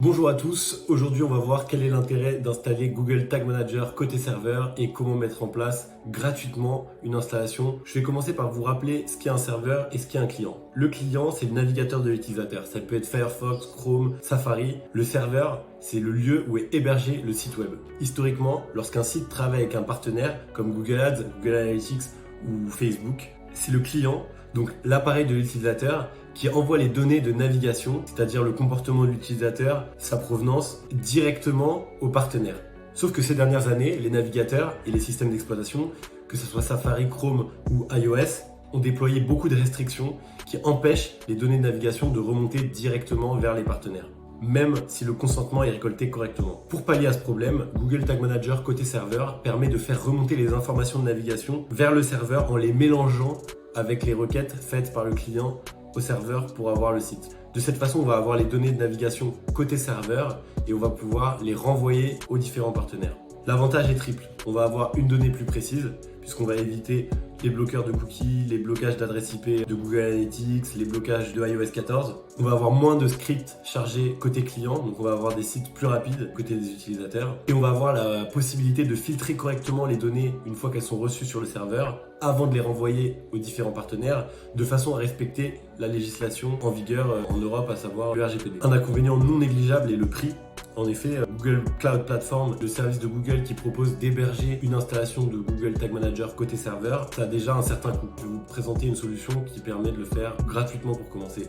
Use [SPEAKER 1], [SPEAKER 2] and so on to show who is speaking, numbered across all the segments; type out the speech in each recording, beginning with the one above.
[SPEAKER 1] Bonjour à tous, aujourd'hui on va voir quel est l'intérêt d'installer Google Tag Manager côté serveur et comment mettre en place gratuitement une installation. Je vais commencer par vous rappeler ce qu'est un serveur et ce qu'est un client. Le client, c'est le navigateur de l'utilisateur, ça peut être Firefox, Chrome, Safari. Le serveur, c'est le lieu où est hébergé le site web. Historiquement, lorsqu'un site travaille avec un partenaire comme Google Ads, Google Analytics ou Facebook, c'est le client, donc l'appareil de l'utilisateur, qui envoie les données de navigation, c'est-à-dire le comportement de l'utilisateur, sa provenance, directement au partenaire. Sauf que ces dernières années, les navigateurs et les systèmes d'exploitation, que ce soit Safari, Chrome ou iOS, ont déployé beaucoup de restrictions qui empêchent les données de navigation de remonter directement vers les partenaires, même si le consentement est récolté correctement. Pour pallier à ce problème, Google Tag Manager côté serveur permet de faire remonter les informations de navigation vers le serveur en les mélangeant avec les requêtes faites par le client au serveur pour avoir le site. De cette façon, on va avoir les données de navigation côté serveur et on va pouvoir les renvoyer aux différents partenaires. L'avantage est triple. On va avoir une donnée plus précise puisqu'on va éviter les bloqueurs de cookies, les blocages d'adresse IP de Google Analytics, les blocages de iOS 14. On va avoir moins de scripts chargés côté client, donc on va avoir des sites plus rapides côté des utilisateurs. Et on va avoir la possibilité de filtrer correctement les données une fois qu'elles sont reçues sur le serveur avant de les renvoyer aux différents partenaires, de façon à respecter la législation en vigueur en Europe, à savoir le RGPD. Un inconvénient non négligeable est le prix. En effet, Google Cloud Platform, le service de Google qui propose d'héberger une installation de Google Tag Manager côté serveur, ça a déjà un certain coût. Je vais vous présenter une solution qui permet de le faire gratuitement pour commencer.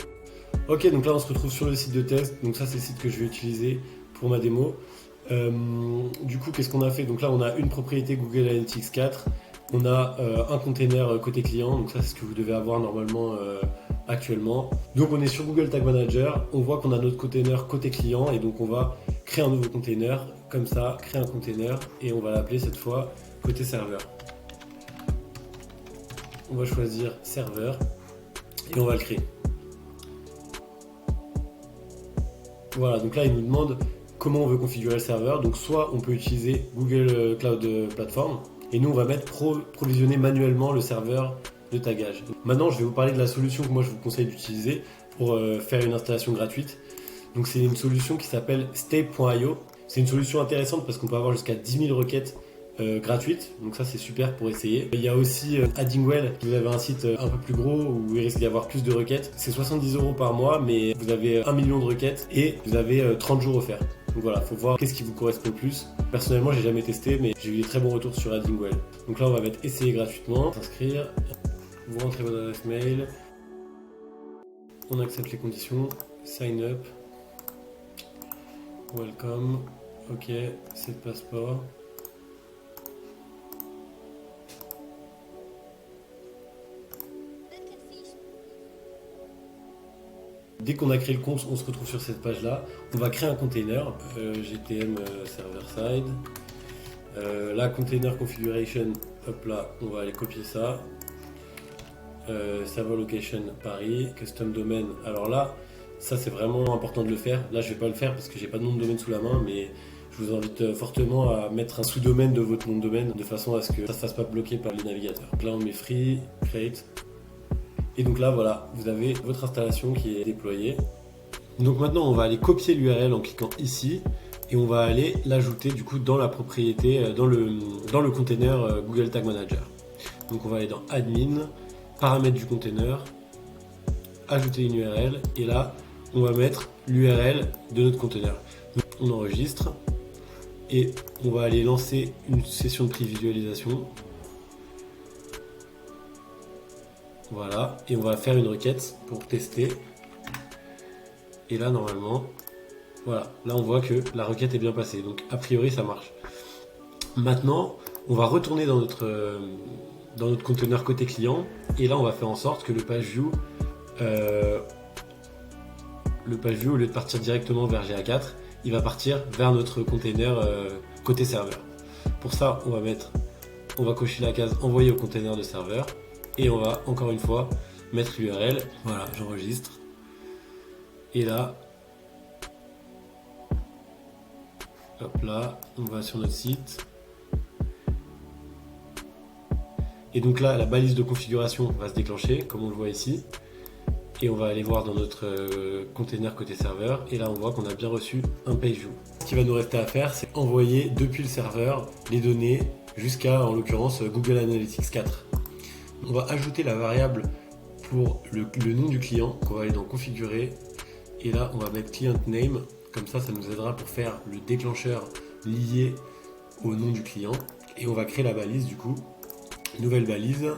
[SPEAKER 1] Ok, donc là on se retrouve sur le site de test. Donc ça c'est le site que je vais utiliser pour ma démo. Du coup, qu'est-ce qu'on a fait? Donc là on a une propriété Google Analytics 4. On a un container côté client, donc ça c'est ce que vous devez avoir normalement actuellement. Donc on est sur Google Tag Manager, on voit qu'on a notre container côté client et donc on va créer un nouveau container, comme ça, créer un container et on va l'appeler cette fois côté serveur. On va choisir serveur et on va le créer. Voilà, donc là il nous demande comment on veut configurer le serveur. Donc soit on peut utiliser Google Cloud Platform, et nous on va mettre provisionner manuellement le serveur de tagage. Maintenant je vais vous parler de la solution que moi je vous conseille d'utiliser pour faire une installation gratuite. Donc c'est une solution qui s'appelle stay.io. C'est une solution intéressante parce qu'on peut avoir jusqu'à 10 000 requêtes gratuites, donc ça c'est super pour essayer. Il y a aussi Addingwell, vous avez un site un peu plus gros où il risque d'y avoir plus de requêtes. C'est 70 € par mois, mais vous avez 1 million de requêtes et vous avez 30 jours offerts. Donc voilà, faut voir qu'est-ce qui vous correspond le plus. Personnellement, j'ai jamais testé, mais j'ai eu des très bons retours sur Addingwell. Donc là, on va mettre essayer gratuitement, s'inscrire. Vous rentrez votre adresse mail. On accepte les conditions. Sign up. Welcome. Ok, c'est le passeport. Dès qu'on a créé le compte, on se retrouve sur cette page-là. On va créer un container, GTM server-side. La container configuration, hop là, on va aller copier ça. Server location Paris, custom domain. Alors là, ça c'est vraiment important de le faire. Là, je vais pas le faire parce que j'ai pas de nom de domaine sous la main, mais je vous invite fortement à mettre un sous-domaine de votre nom de domaine de façon à ce que ça se fasse pas bloquer par les navigateurs. Donc là, on met free, create. Et donc là, voilà, vous avez votre installation qui est déployée. Donc maintenant, on va aller copier l'URL en cliquant ici et on va aller l'ajouter du coup dans la propriété, dans le container Google Tag Manager. Donc on va aller dans Admin, paramètres du container, ajouter une URL et là, on va mettre l'URL de notre container. Donc, on enregistre et on va aller lancer une session de prévisualisation. Voilà, et on va faire une requête pour tester. Et là, normalement, voilà, là on voit que la requête est bien passée. Donc, a priori, ça marche. Maintenant, on va retourner dans notre conteneur côté client. Et là, on va faire en sorte que le page view, au lieu de partir directement vers GA4, il va partir vers notre container côté serveur. Pour ça, on va cocher la case envoyer au container de serveur. Et on va encore une fois mettre l'URL. Voilà, j'enregistre. Et là, hop là, on va sur notre site. Et donc là, la balise de configuration va se déclencher, comme on le voit ici. et on va aller voir dans notre container côté serveur et là on voit qu'on a bien reçu un page view. Ce qui va nous rester à faire, c'est envoyer depuis le serveur les données jusqu'à en l'occurrence Google Analytics 4. On va ajouter la variable pour le nom du client qu'on va aller dans configurer et là on va mettre client name, comme ça nous aidera pour faire le déclencheur lié au nom du client et on va créer la balise du coup, nouvelle balise,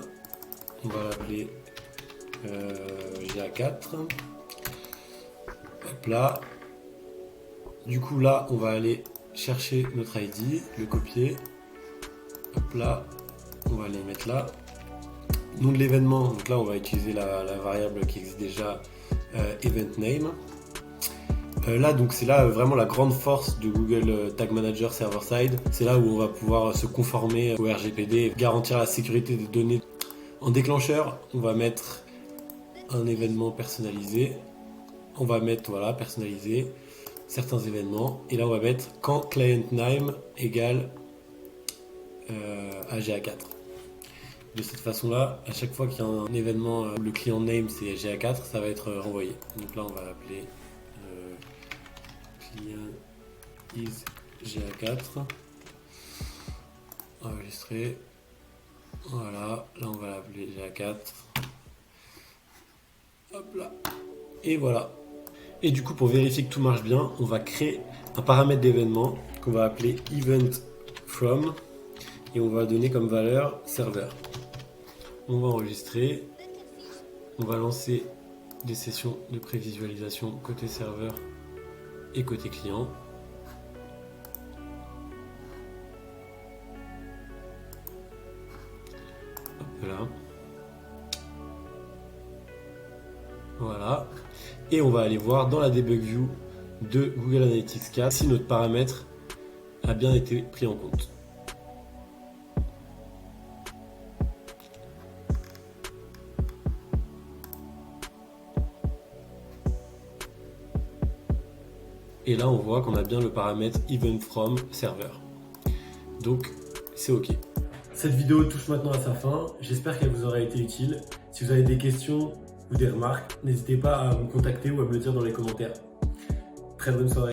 [SPEAKER 1] on va l'appeler GA4, hop là, du coup là on va aller chercher notre ID, le copier, hop là, on va les mettre là, nom de l'événement, donc là on va utiliser la variable qui existe déjà, event name. Là donc c'est là vraiment la grande force de Google Tag Manager server-side, c'est là où on va pouvoir se conformer au RGPD et garantir la sécurité des données. En déclencheur, on va mettre un événement personnalisé, on va mettre voilà personnalisé certains événements et là on va mettre quand client name égale à GA4. De cette façon là, à chaque fois qu'il y a un événement où le client name c'est GA4, ça va être renvoyé. Donc là on va l'appeler client is GA4, enregistrer, voilà, là on va l'appeler GA4, hop là, et voilà. Et du coup pour vérifier que tout marche bien, on va créer un paramètre d'événement qu'on va appeler event from et on va donner comme valeur serveur. On va enregistrer, on va lancer des sessions de prévisualisation côté serveur et côté client. Hop là. Voilà. Et on va aller voir dans la debug view de Google Analytics 4 si notre paramètre a bien été pris en compte. Et là on voit qu'on a bien le paramètre event from server. Donc c'est OK. Cette vidéo touche maintenant à sa fin. J'espère qu'elle vous aura été utile. Si vous avez des questions ou des remarques, n'hésitez pas à me contacter ou à me le dire dans les commentaires. Très bonne soirée.